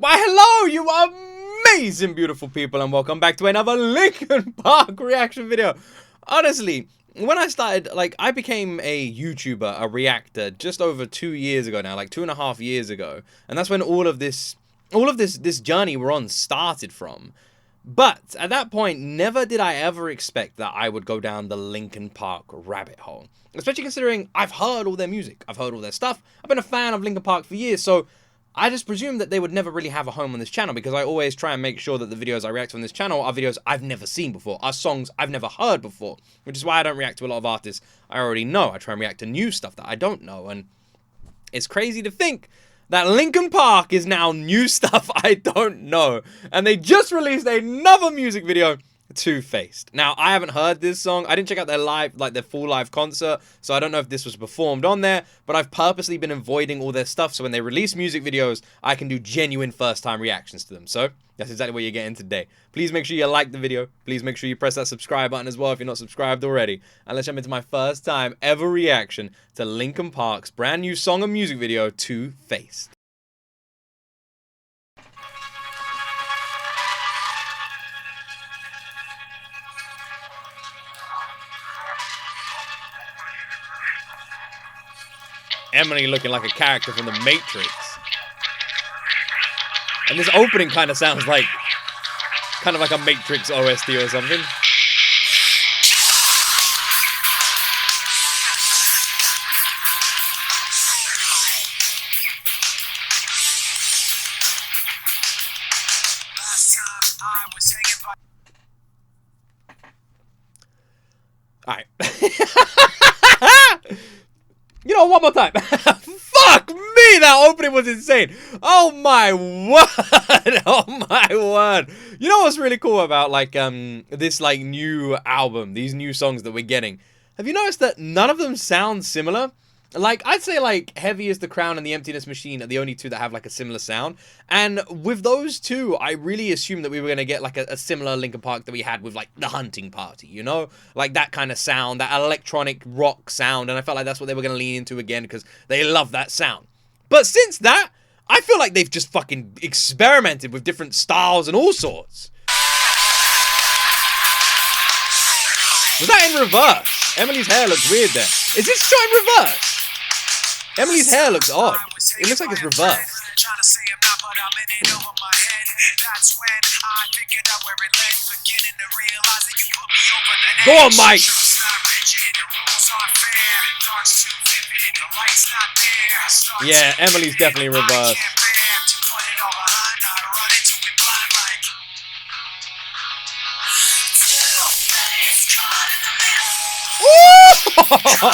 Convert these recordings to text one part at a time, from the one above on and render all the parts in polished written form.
Why, hello, you amazing, beautiful people, and welcome back to another Linkin Park reaction video. Honestly, when I started, like, I became a YouTuber, a reactor, just over 2 years ago now, like 2.5 years ago, and that's when all of this journey we're on started from. But at that point, never did I ever expect that I would go down the Linkin Park rabbit hole. Especially considering I've heard all their music, I've heard all their stuff, I've been a fan of Linkin Park for years, so I just presumed that they would never really have a home on this channel because I always try and make sure that the videos I react to on this channel are videos I've never seen before, are songs I've never heard before, which is why I don't react to a lot of artists I already know. I try and react to new stuff that I don't know, and it's crazy to think that Linkin Park is now new stuff I don't know, and they just released another music video, Two Faced. Now, I haven't heard this song. I didn't check out their live, like their full live concert, so I don't know if this was performed on there, but I've purposely been avoiding all their stuff, so when they release music videos, I can do genuine first-time reactions to them. So that's exactly what you're getting today. Please make sure you like the video. Please make sure you press that subscribe button as well if you're not subscribed already. And let's jump into my first time ever reaction to Linkin Park's brand new song and music video, Two Faced. Emily looking like a character from The Matrix. And this opening kind of sounds like, like a Matrix OST or something. Alright. You know, one more time. Fuck me, that opening was insane. Oh my word. Oh my word. You know what's really cool about like this like new album, these new songs that we're getting? Have you noticed that none of them sound similar? Like, I'd say, like, Heavy is the Crown and The Emptiness Machine are the only two that have, like, a similar sound. And with those two, I really assumed that we were going to get, like, a similar Linkin Park that we had with, like, The Hunting Party, you know? Like, that kind of sound, that electronic rock sound. And I felt like that's what they were going to lean into again because they love that sound. But since that, I feel like they've just fucking experimented with different styles and all sorts. Was that in reverse? Emily's hair looks weird there. Is this shot in reverse? Emily's hair looks odd. It looks like it's reversed. Go on, Mike! Yeah, Emily's definitely reversed. Ooh!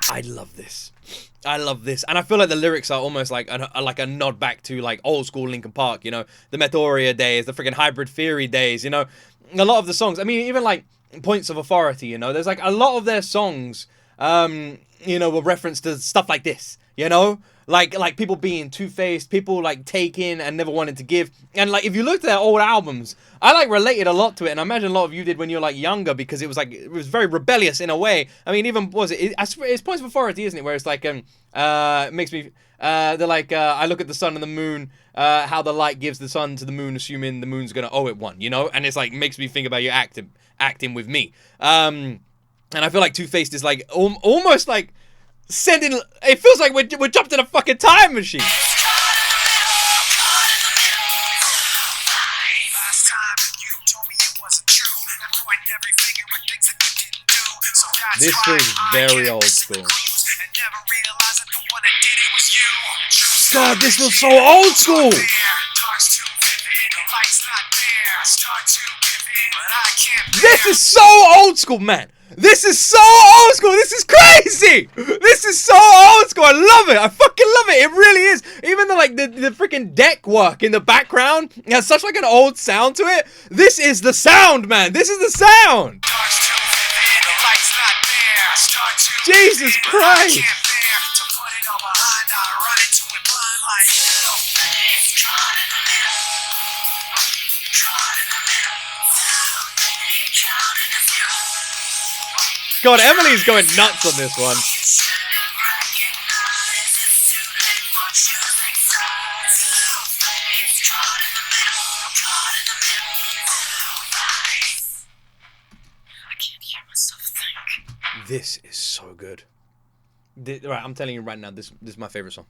I love this. I love this. And I feel like the lyrics are almost like a nod back to like old school Linkin Park, you know, the Meteoria days, the freaking Hybrid Theory days, you know. A lot of the songs, I mean, even like Points of Authority, you know, there's like a lot of their songs, you know, were reference to stuff like this, you know, like people being two-faced, people like taking and never wanting to give. And like if you looked at their old albums, I like related a lot to it, and I imagine a lot of you did when you were like younger because it was very rebellious in a way. I mean, even it's Points of Authority, isn't it, where it's like it makes me they're like I look at the sun and the moon, how the light gives the sun to the moon, assuming the moon's gonna owe it one, you know, and it's like makes me think about you acting with me. And I feel like Two Faced is like almost like sending. It feels like we're jumped in a fucking time machine. This feels very old school. God, this feels so old school. This is so old school, man. This is so old school. This is crazy. This is so old school. I love it. I fucking love it. It really is. Even the like the freaking deck work in the background has such like an old sound to it. This is the sound, man. This is the sound. Jesus Christ. God, Emily's going nuts on this one. This is so good. Right, I'm telling you right now, this is my favorite song.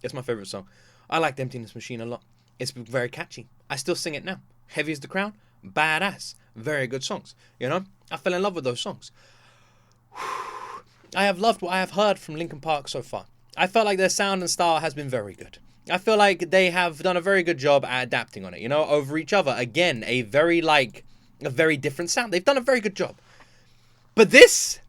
It's my favorite song. I like the Emptiness Machine a lot. It's very catchy. I still sing it now. Heavy as the Crown, badass. Very good songs. You know, I fell in love with those songs. I have loved what I have heard from Linkin Park so far. I felt like their sound and style has been very good. I feel like they have done a very good job at adapting on it, you know, over each other. Again, a very different sound. They've done a very good job. But this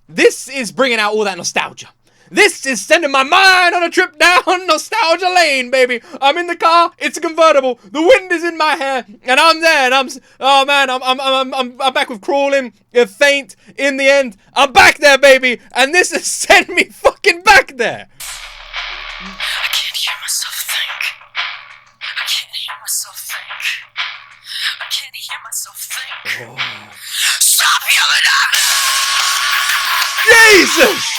is bringing out all that nostalgia. This is sending my mind on a trip down nostalgia lane, baby. I'm in the car. It's a convertible. The wind is in my hair, and I'm there. And I'm back with Crawling, Faint. In the end, I'm back there, baby. And this has sent me fucking back there. I can't hear myself think. I can't hear myself think. I can't hear myself think. Oh. Stop yelling at me! Jesus!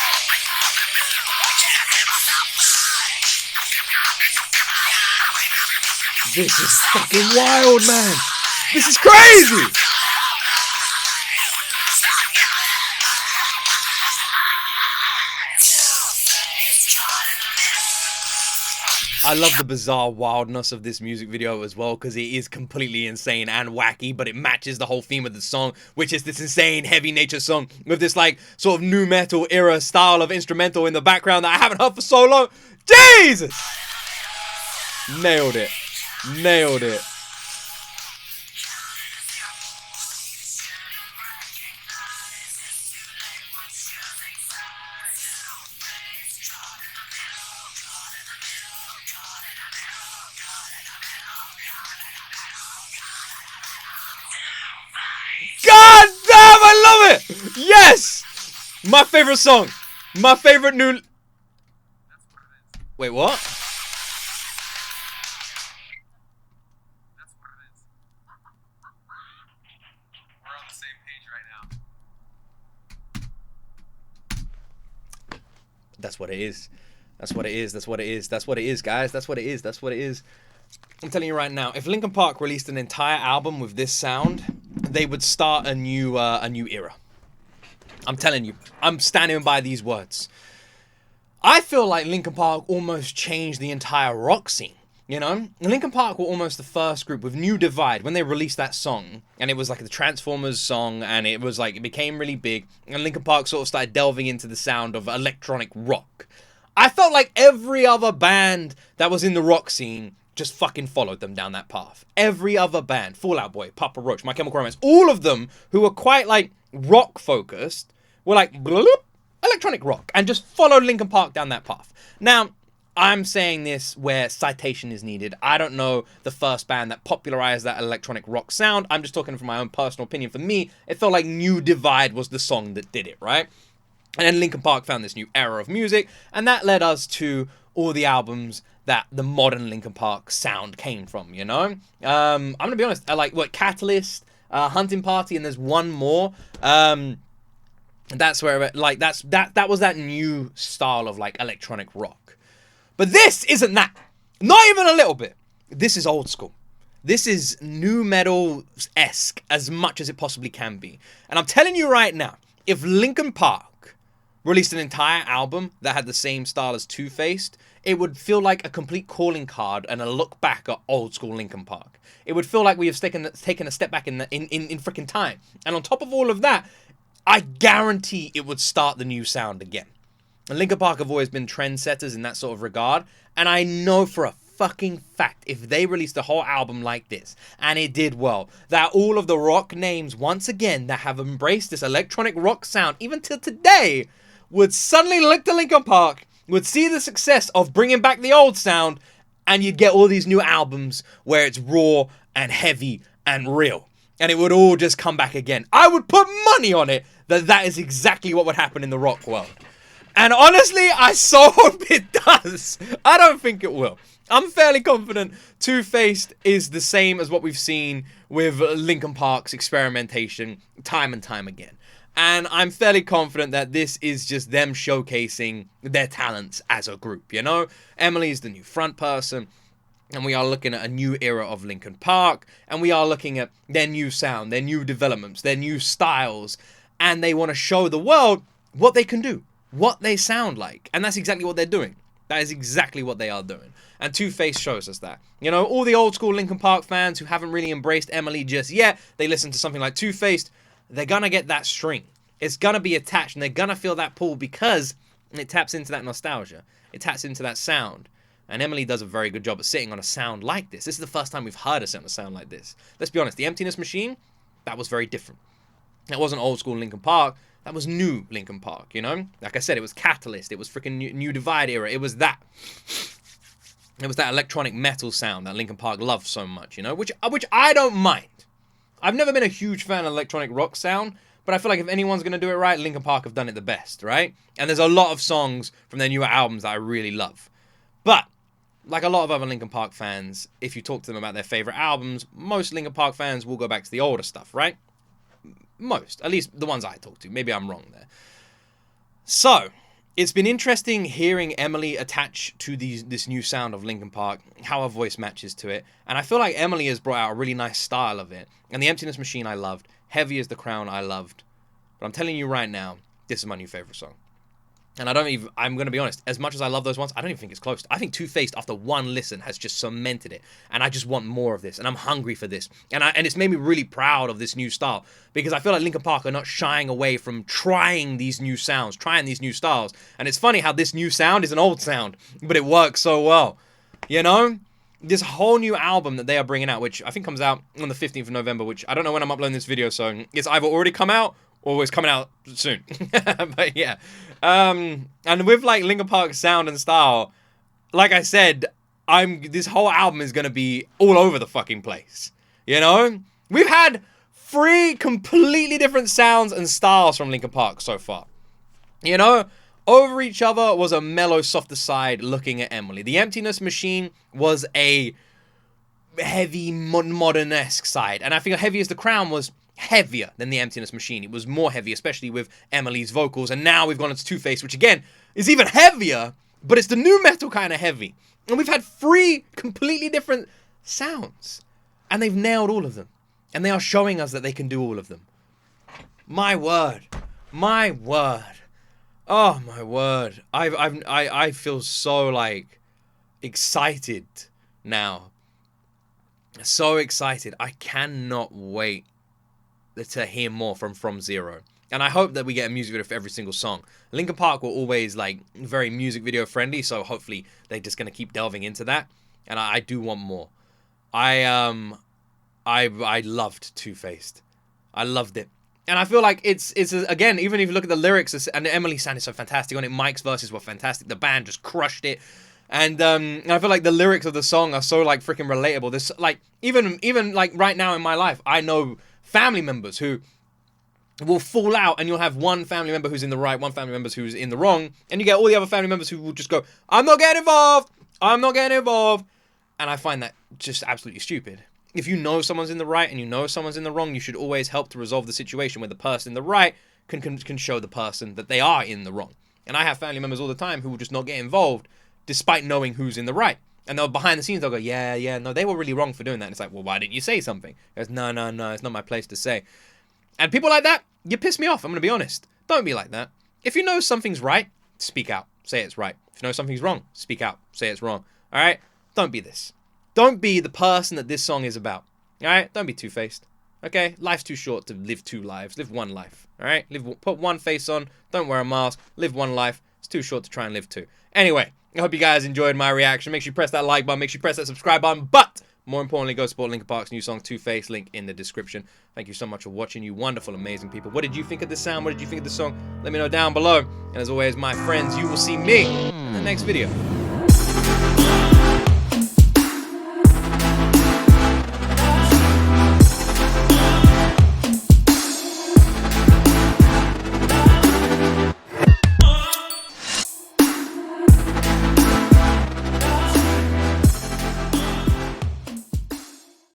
This is fucking wild, man. This is crazy. I love the bizarre wildness of this music video as well, because it is completely insane and wacky, but it matches the whole theme of the song, which is this insane heavy nature song with this like sort of nu metal era style of instrumental in the background that I haven't heard for so long. Jesus! Nailed it. Nailed it. God damn, I love it! Yes! My favorite song. My favorite new... Wait, what? That's what it is. That's what it is. That's what it is. That's what it is, guys. That's what it is. That's what it is. I'm telling you right now, if Linkin Park released an entire album with this sound, they would start a new era. I'm telling you. I'm standing by these words. I feel like Linkin Park almost changed the entire rock scene. You know, Linkin Park were almost the first group with New Divide when they released that song, and it was like the Transformers song, and it was like, it became really big, and Linkin Park sort of started delving into the sound of electronic rock. I felt like every other band that was in the rock scene just fucking followed them down that path. Every other band, Fall Out Boy, Papa Roach, My Chemical Romance, all of them who were quite like rock focused were like bloop, electronic rock, and just followed Linkin Park down that path. Now, I'm saying this where citation is needed. I don't know the first band that popularized that electronic rock sound. I'm just talking from my own personal opinion. For me, it felt like New Divide was the song that did it, right? And then Linkin Park found this new era of music, and that led us to all the albums that the modern Linkin Park sound came from, you know? I'm gonna be honest, I like, Catalyst, Hunting Party, and there's one more. That's where, like, that was that new style of, like, electronic rock. But this isn't that. Not even a little bit. This is old school. This is nu metal-esque as much as it possibly can be. And I'm telling you right now, if Linkin Park released an entire album that had the same style as Two Faced, it would feel like a complete calling card and a look back at old school Linkin Park. It would feel like we have taken a step back in freaking time. And on top of all of that, I guarantee it would start the new sound again. And Linkin Park have always been trendsetters in that sort of regard, and I know for a fucking fact, if they released a whole album like this, and it did well, that all of the rock names, once again, that have embraced this electronic rock sound, even till today, would suddenly look to Linkin Park, would see the success of bringing back the old sound, and you'd get all these new albums where it's raw and heavy and real. And it would all just come back again. I would put money on it that that is exactly what would happen in the rock world. And honestly, I so hope it does. I don't think it will. I'm fairly confident Two Faced is the same as what we've seen with Linkin Park's experimentation time and time again. And I'm fairly confident that this is just them showcasing their talents as a group, you know? Emily's the new front person, and we are looking at a new era of Linkin Park, and we are looking at their new sound, their new developments, their new styles, and they want to show the world what they can do, what they sound like. And that's exactly what they're doing. That is exactly what they are doing. And Two Faced shows us that. You know, all the old school Linkin Park fans who haven't really embraced Emily just yet, they listen to something like Two Faced, they're gonna get that string. It's gonna be attached, and they're gonna feel that pull because it taps into that nostalgia. It taps into that sound. And Emily does a very good job at sitting on a sound like this. This is the first time we've heard her sit on a sound like this. Let's be honest, the Emptiness Machine, that was very different. That wasn't old school Linkin Park. That was new Linkin Park, you know? Like I said, it was Catalyst. It was freaking New Divide era. It was that. It was that electronic metal sound that Linkin Park loved so much, you know? Which I don't mind. I've never been a huge fan of electronic rock sound, but I feel like if anyone's going to do it right, Linkin Park have done it the best, right? And there's a lot of songs from their newer albums that I really love. But, like a lot of other Linkin Park fans, if you talk to them about their favorite albums, most Linkin Park fans will go back to the older stuff, right? Most. At least the ones I talk to. Maybe I'm wrong there. So, it's been interesting hearing Emily attach to this new sound of Linkin Park, how her voice matches to it, and I feel like Emily has brought out a really nice style of it. And the Emptiness Machine I loved, Heavy as the Crown I loved, but I'm telling you right now, this is my new favorite song. And I'm going to be honest, as much as I love those ones, I don't even think it's close. I think Two Faced, after one listen, has just cemented it. And I just want more of this. And I'm hungry for this. And it's made me really proud of this new style. Because I feel like Linkin Park are not shying away from trying these new sounds, trying these new styles. And it's funny how this new sound is an old sound, but it works so well. You know? This whole new album that they are bringing out, which I think comes out on the 15th of November, which I don't know when I'm uploading this video, so it's either already come out or it's coming out soon. But yeah. And with like Linkin Park's sound and style, like I said, this whole album is gonna be all over the fucking place. You know? We've had 3 completely different sounds and styles from Linkin Park so far. You know? Over Each Other was a mellow, softer side looking at Emily. The Emptiness Machine was a heavy, modern-esque side. And I think Heavy as the Crown was heavier than the Emptiness Machine. It was more heavy, especially with Emily's vocals. And now we've gone into Two Faced, which again is even heavier, but it's the new metal kind of heavy. And we've had 3 completely different sounds, and they've nailed all of them. And they are showing us that they can do all of them. My word, my word, oh my word! I feel so like excited now. So excited! I cannot wait to hear more from Zero. And I hope that we get a music video for every single song. Linkin Park were always like very music video friendly, so hopefully they're just gonna keep delving into that. And I do want more. I loved Two Faced. I loved it. And I feel like it's again, even if you look at the lyrics, and Emily sounded so fantastic on it. Mike's verses were fantastic. The band just crushed it. And I feel like the lyrics of the song are so like freaking relatable. This like even like right now in my life, I know family members who will fall out, and you'll have one family member who's in the right, one family member who's in the wrong, and you get all the other family members who will just go, I'm not getting involved, I'm not getting involved. And I find that just absolutely stupid. If you know someone's in the right and you know someone's in the wrong, you should always help to resolve the situation where the person in the right can show the person that they are in the wrong. And I have family members all the time who will just not get involved despite knowing who's in the right. And they'll behind the scenes, they'll go, yeah, no, they were really wrong for doing that. And it's like, well, why didn't you say something? He goes, no, it's not my place to say. And people like that, you piss me off. I'm going to be honest. Don't be like that. If you know something's right, speak out. Say it's right. If you know something's wrong, speak out. Say it's wrong. All right? Don't be this. Don't be the person that this song is about. All right? Don't be two-faced. Okay? Life's too short to live 2 lives. Live 1 life. All right? Put 1 face on. Don't wear a mask. Live 1 life. It's too short to try and live 2. Anyway, I hope you guys enjoyed my reaction. Make sure you press that like button. Make sure you press that subscribe button. But more importantly, go support Linkin Park's new song, Two Faced. Link in the description. Thank you so much for watching, you wonderful, amazing people. What did you think of the sound? What did you think of the song? Let me know down below. And as always, my friends, you will see me in the next video.